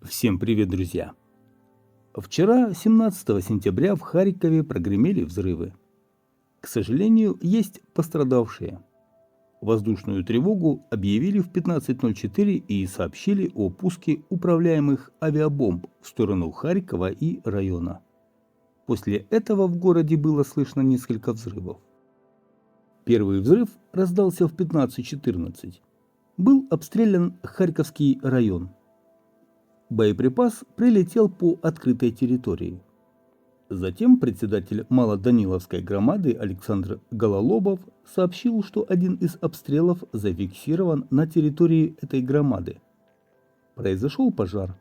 Всем привет, друзья! Вчера, 17 сентября, в Харькове прогремели взрывы. К сожалению, есть пострадавшие. Воздушную тревогу объявили в 15:04 и сообщили о пуске управляемых авиабомб в сторону Харькова и района. После этого в городе было слышно несколько взрывов. Первый взрыв раздался в 15:14. Был обстрелян Харьковский район. Боеприпас прилетел по открытой территории. Затем председатель Малоданиловской громады Александр Гололобов сообщил, что один из обстрелов зафиксирован на территории этой громады. Произошел пожар.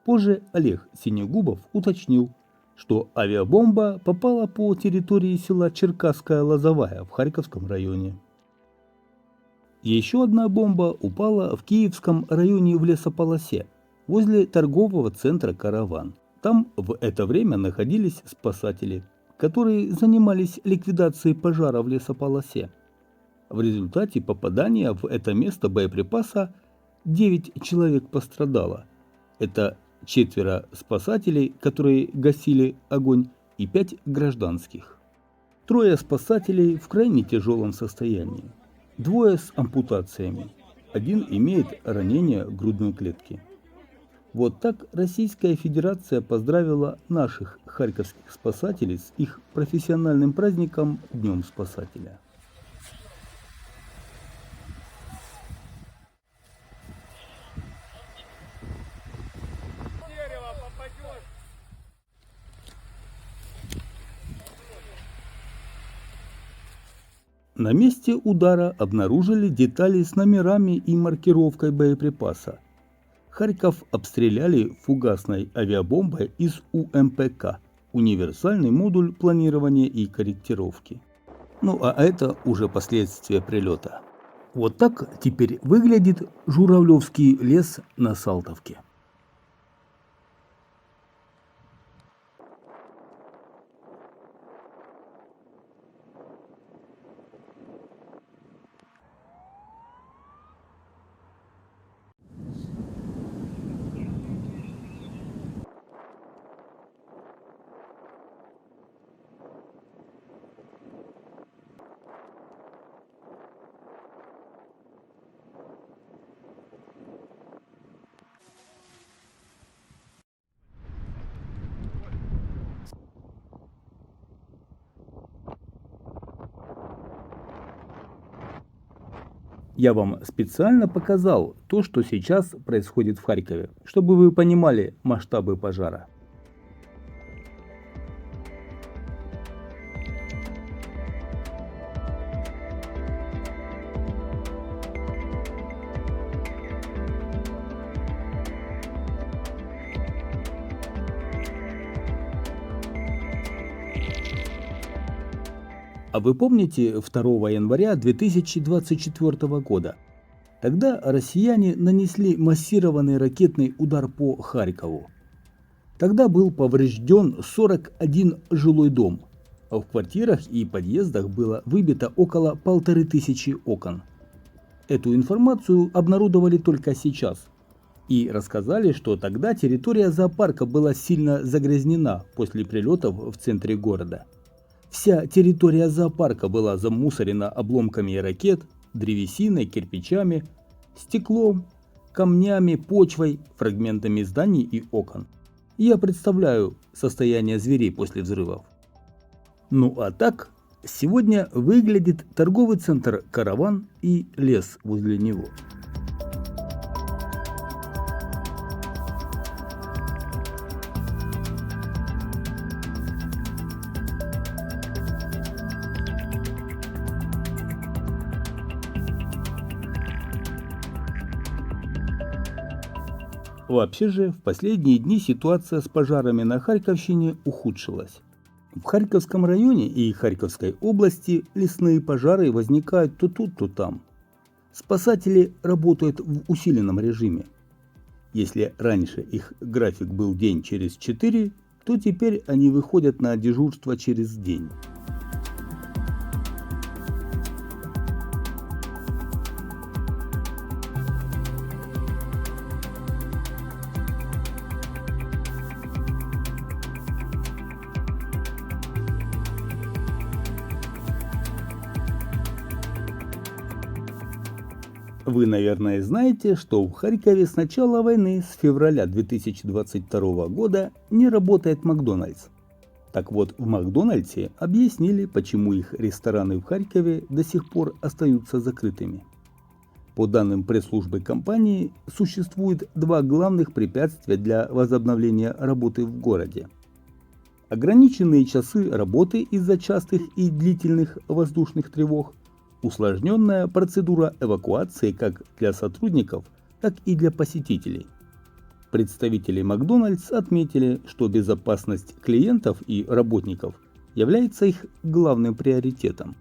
Позже Олег Синегубов уточнил, что авиабомба попала по территории села Черкасская Лозовая в Харьковском районе. Еще одна бомба упала в Киевском районе в лесополосе, возле торгового центра «Караван». Там в это время находились спасатели, которые занимались ликвидацией пожара в лесополосе. В результате попадания в это место боеприпаса 9 человек пострадало. Это 4 спасателей, которые гасили огонь, и 5 гражданских. 3 спасателей в крайне тяжелом состоянии. 2 с ампутациями. 1 имеет ранение грудной клетки. Вот так Российская Федерация поздравила наших харьковских спасателей с их профессиональным праздником Днем Спасателя. На месте удара обнаружили детали с номерами и маркировкой боеприпаса. Харьков обстреляли фугасной авиабомбой из УМПК – универсальный модуль планирования и корректировки. Ну а это уже последствия прилета. Вот так теперь выглядит Журавлевский лес на Салтовке. Я вам специально показал то, что сейчас происходит в Харькове, чтобы вы понимали масштабы пожара. А вы помните 2 января 2024 года? Тогда россияне нанесли массированный ракетный удар по Харькову. Тогда был поврежден 41 жилой дом, а в квартирах и подъездах было выбито около 1500 окон. Эту информацию обнародовали только сейчас. И рассказали, что тогда территория зоопарка была сильно загрязнена после прилетов в центре города. Вся территория зоопарка была замусорена обломками ракет, древесиной, кирпичами, стеклом, камнями, почвой, фрагментами зданий и окон. Я представляю состояние зверей после взрывов. Ну а так, сегодня выглядит торговый центр «Караван» и лес возле него. Вообще же, в последние дни ситуация с пожарами на Харьковщине ухудшилась. В Харьковском районе и Харьковской области лесные пожары возникают то тут, то там. Спасатели работают в усиленном режиме. Если раньше их график был день через 4, то теперь они выходят на дежурство через день. Вы, наверное, знаете, что в Харькове с начала войны, с февраля 2022 года, не работает Макдональдс. Так вот, в Макдональдсе объяснили, почему их рестораны в Харькове до сих пор остаются закрытыми. По данным пресс-службы компании, существует два главных препятствия для возобновления работы в городе. Ограниченные часы работы из-за частых и длительных воздушных тревог, усложненная процедура эвакуации как для сотрудников, так и для посетителей. Представители Макдональдс отметили, что безопасность клиентов и работников является их главным приоритетом.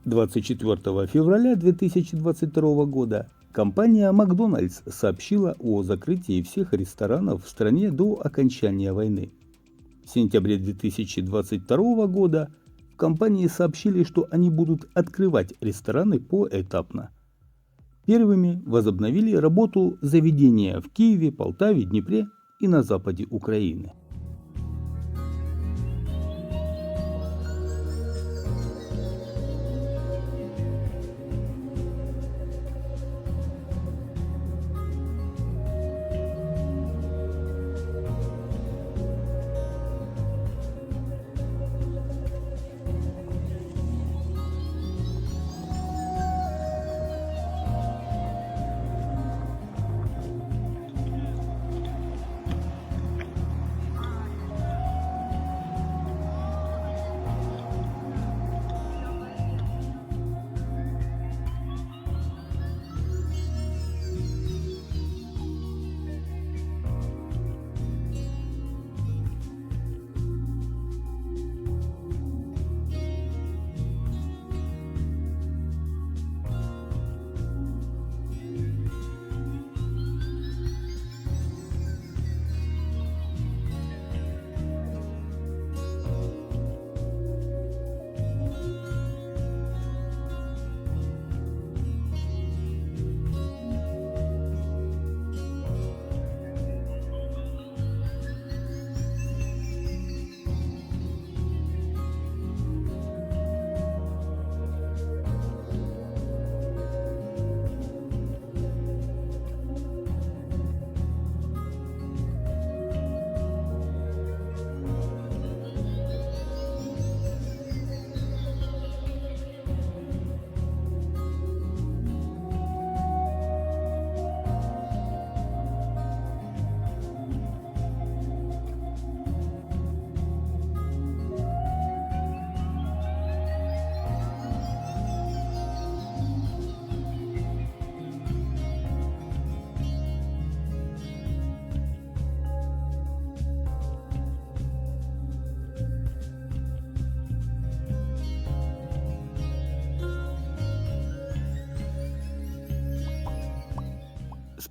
24 февраля 2022 года компания Макдональдс сообщила о закрытии всех ресторанов в стране до окончания войны. В сентябре 2022 года в компании сообщили, что они будут открывать рестораны поэтапно. Первыми возобновили работу заведения в Киеве, Полтаве, Днепре и на западе Украины.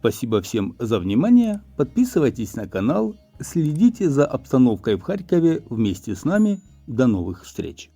Спасибо всем за внимание, подписывайтесь на канал, следите за обстановкой в Харькове вместе с нами. До новых встреч!